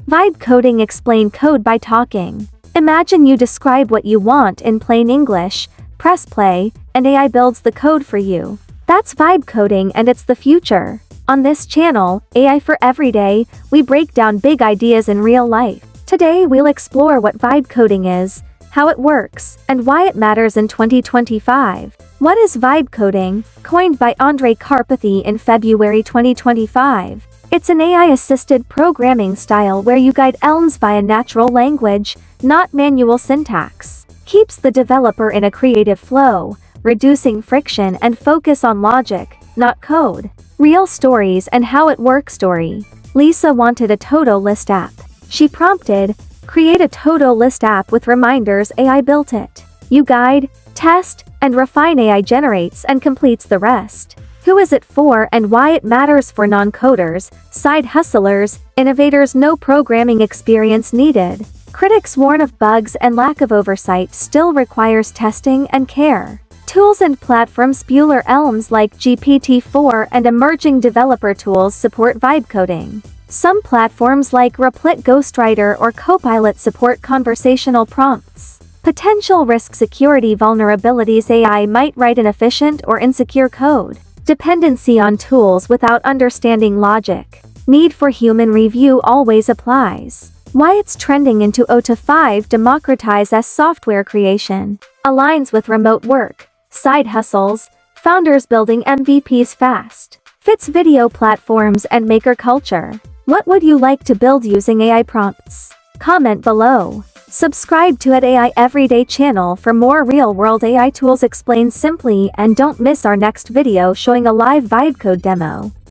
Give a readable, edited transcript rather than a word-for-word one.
Vibe coding. Explain code by talking. Imagine you describe what you want in plain English, press play, and AI builds the code for you. That's vibe coding, and it's the future. On this channel, AI for Everyday, we break down big ideas in real life. Today we'll explore what vibe coding is, how it works, and why it matters in 2025. What is vibe coding? Coined by Andrej Karpathy in February 2025. It's an AI-assisted programming style where you guide Elms via natural language, not manual syntax. Keeps the developer in a creative flow, reducing friction and focus on logic, not code. Real stories and how it works. Story. Lisa wanted a to-do list app. She prompted, "Create a to-do list app with reminders." AI built it. You guide, test, and refine. AI generates and completes the rest. Who is it for and why it matters? For non-coders, side hustlers, innovators. No programming experience needed. Critics warn of bugs and lack of oversight. Still requires testing and care. Tools and platforms. Bueller Elms like GPT-4 and emerging developer tools support vibe coding. Some platforms like Replit, Ghostwriter, or Copilot support conversational prompts. Potential risk. Security vulnerabilities. AI might write inefficient or insecure code. Dependency on tools without understanding logic. Need for human review always applies. Why it's trending into 0-5. Democratize software creation. Aligns with remote work, side hustles, founders building MVPs fast. Fits video platforms and maker culture. What would you like to build using AI prompts? Comment below. Subscribe to AI Everyday channel for more real-world AI tools explained simply, and don't miss our next video showing a live vibe code demo.